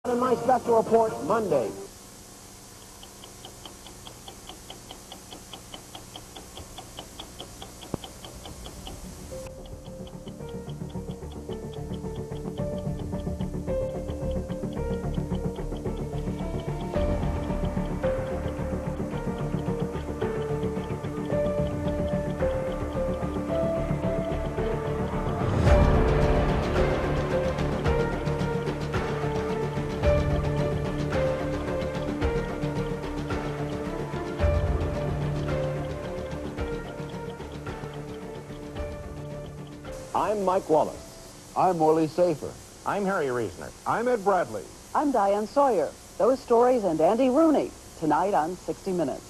On my special report Monday. I'm Mike Wallace. I'm Morley Safer. I'm Harry Reasoner. I'm Ed Bradley. I'm Diane Sawyer. Those stories and Andy Rooney tonight on 60 Minutes.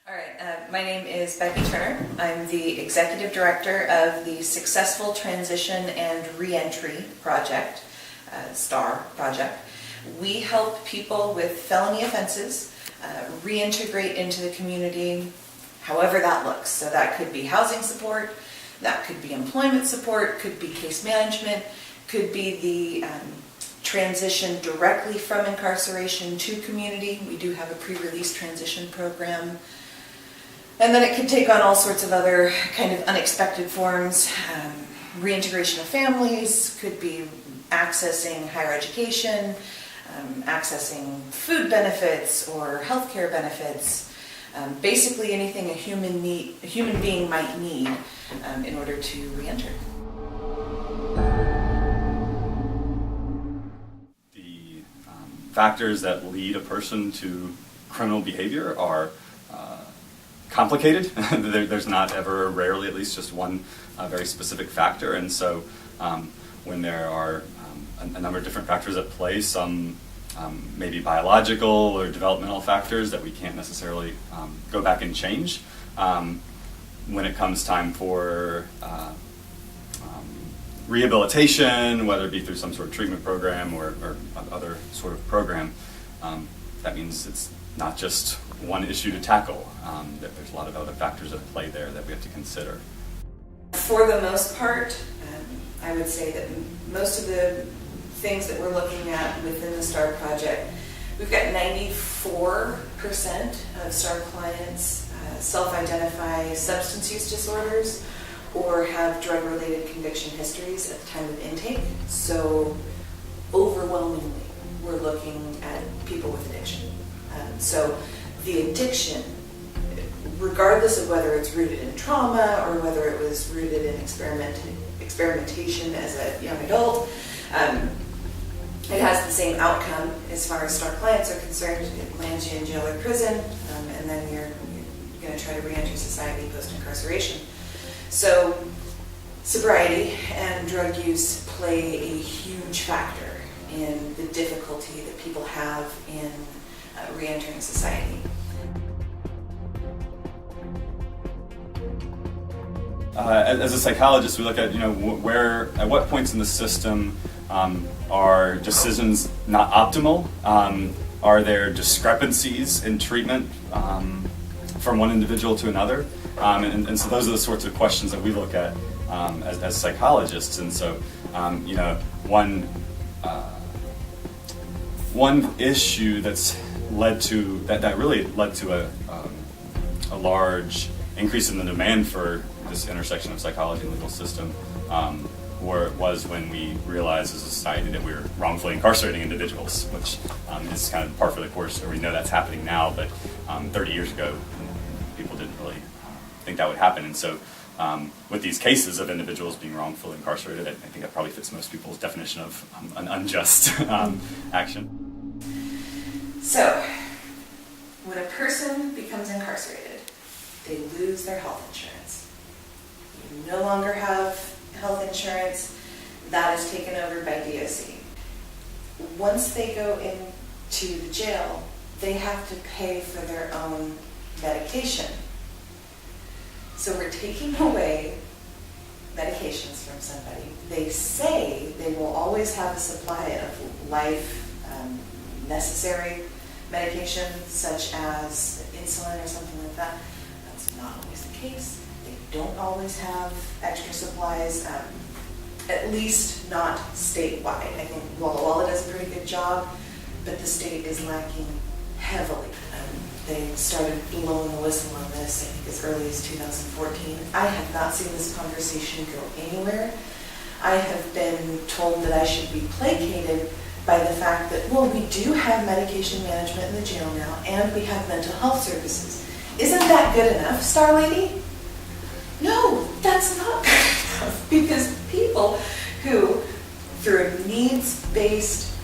All right, my name is Becky Turner. I'm the Executive Director of the Successful Transition and Reentry Project, STAR project. We help people with felony offenses reintegrate into the community, however that looks. So that could be housing support, that could be employment support, could be case management, could be the transition directly from incarceration to community. We do have a pre-release transition program. And then it could take on all sorts of other kind of unexpected forms. Reintegration of families, could be accessing higher education, accessing food benefits or healthcare benefits, basically anything a human being might need in order to reenter. The factors that lead a person to criminal behavior are complicated. There's not ever, rarely at least, just one very specific factor, and so when there are a number of different factors at play, some maybe biological or developmental factors that we can't necessarily go back and change. When it comes time for rehabilitation, whether it be through some sort of treatment program or other sort of program, that means it's not just one issue to tackle. That there's a lot of other factors at play there that we have to consider. For the most part, I would say that most of the things that we're looking at within the STAR project, we've got 94% of STAR clients self-identify substance use disorders or have drug-related conviction histories at the time of intake. So overwhelmingly, we're looking at people with addiction. So the addiction, regardless of whether it's rooted in trauma or whether it was rooted in experimentation as a young adult, it has the same outcome as far as STAR clients are concerned. It lands you in jail or prison, and then you're going to try to re-enter society post-incarceration. So sobriety and drug use play a huge factor in the difficulty that people have in re-entering society. As a psychologist, we look at at what points in the system are decisions not optimal? Are there discrepancies in treatment from one individual to another? And so those are the sorts of questions that we look at as psychologists. And so one issue that's that really led to a large increase in the demand for this intersection of psychology and legal system was when we realized as a society that we were wrongfully incarcerating individuals, which is kind of par for the course, or we know that's happening now, but 30 years ago people didn't really think that would happen. And so with these cases of individuals being wrongfully incarcerated, I think that probably fits most people's definition of an unjust action. So, when a person becomes incarcerated, they lose their health insurance. You no longer have health insurance. That is taken over by DOC. Once they go into the jail, they have to pay for their own medication. So we're taking away medications from somebody. They say they will always have a supply of life necessary medication, such as insulin or something like that. That's not always the case. They don't always have extra supplies, at least not statewide. I think Walla Walla does a pretty good job, but the state is lacking heavily. They started blowing the whistle on this, I think, as early as 2014. I have not seen this conversation go anywhere. I have been told that I should be placated by the fact that, well, we do have medication management in the jail now, and we have mental health services. Isn't that good enough, Star Lady? No, that's not good enough, because people who, through a needs-based,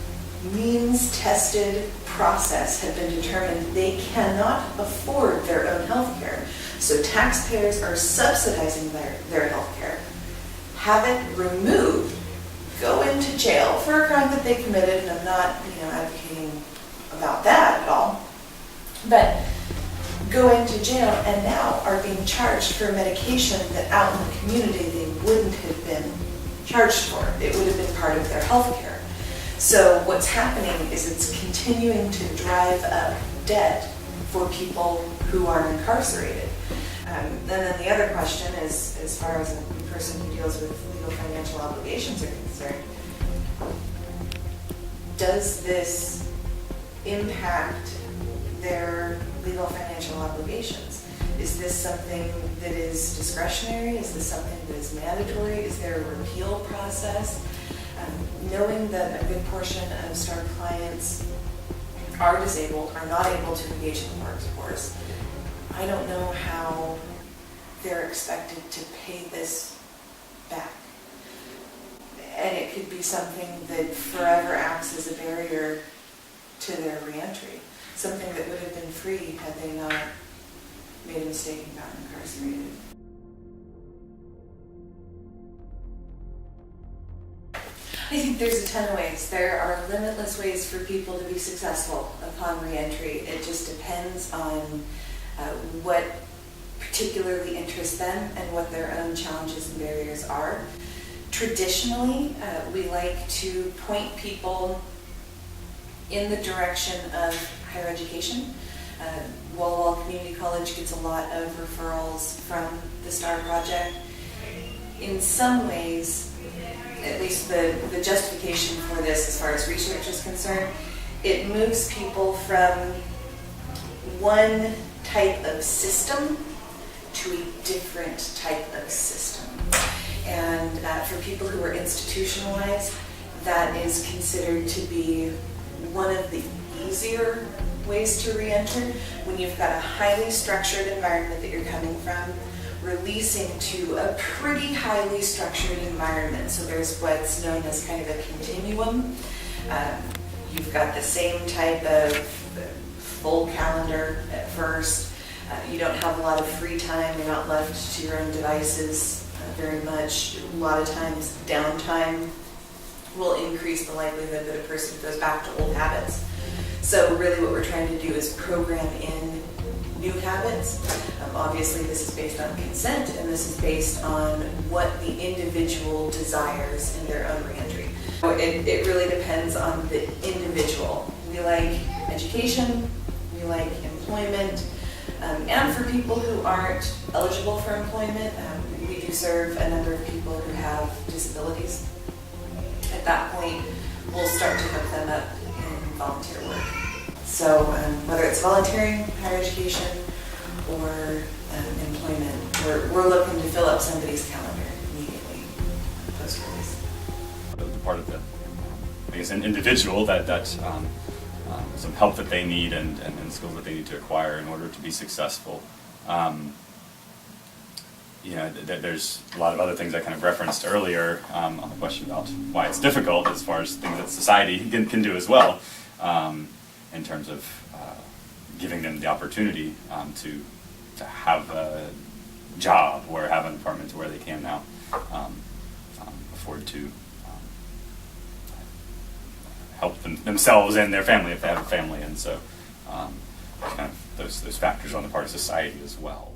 means-tested process, have been determined they cannot afford their own health care. So taxpayers are subsidizing their health care, have it removed, go into jail for a crime that they committed, and I'm not, advocating about that at all, but go into jail and now are being charged for medication that out in the community they wouldn't have been charged for. It would have been part of their health care. So what's happening is it's continuing to drive up debt for people who are incarcerated. And then the other question is, as far as a person who deals with legal financial obligations are concerned, does this impact their legal financial obligations? Is this something that is discretionary? Is this something that is mandatory? Is there a repeal process? Knowing that a good portion of STAR clients are disabled, are not able to engage in the workforce, I don't know how they're expected to pay this back. And it could be something that forever acts as a barrier to their reentry. Something that would have been free had they not made a mistake and gotten incarcerated. I think there's a ton of ways. There are limitless ways for people to be successful upon reentry. It just depends on what particularly interests them and what their own challenges and barriers are. Traditionally, we like to point people in the direction of higher education. Walla Walla Community College gets a lot of referrals from the STAR project. In some ways, at least the justification for this as far as research is concerned, it moves people from one type of system to a different type of system. And for people who are institutionalized, that is considered to be one of the easier ways to re-enter. When you've got a highly structured environment that you're coming from, releasing to a pretty highly structured environment. So there's what's known as kind of a continuum. You've got the same type of full calendar at first. You don't have a lot of free time. You're not left to your own devices very much. A lot of times downtime will increase the likelihood that a person goes back to old habits. So really what we're trying to do is program in new habits. Obviously this is based on consent, and this is based on what the individual desires in their own reentry. It really depends on the individual. We like education, we like employment, and for people who aren't eligible for employment, we do serve a number of people who have disabilities. At that point, we'll start to hook them up in volunteer work. So whether it's volunteering, higher education, or employment, we're looking to fill up somebody's calendar immediately post-release. The part of the, I guess, an individual that some help that they need and skills that they need to acquire in order to be successful. There's a lot of other things I kind of referenced earlier on the question about why it's difficult, as far as things that society can do as well, in terms of giving them the opportunity to have a job or have an apartment where they can now afford to help themselves and their family if they have a family, and so kind of those factors on the part of society as well.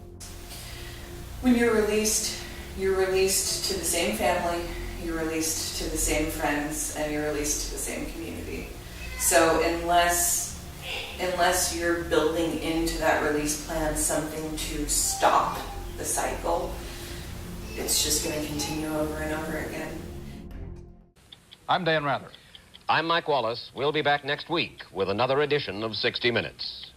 When you're released to the same family, you're released to the same friends, and you're released to the same community. So unless you're building into that release plan something to stop the cycle, it's just going to continue over and over again. I'm Dan Rather. I'm Mike Wallace. We'll be back next week with another edition of 60 Minutes.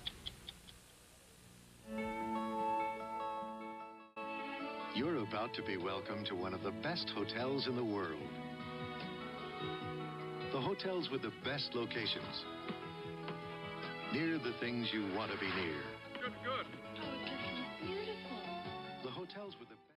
You're about to be welcomed to one of the best hotels in the world. The hotels with the best locations. Near the things you want to be near. Good. Oh, this is beautiful. The hotels with the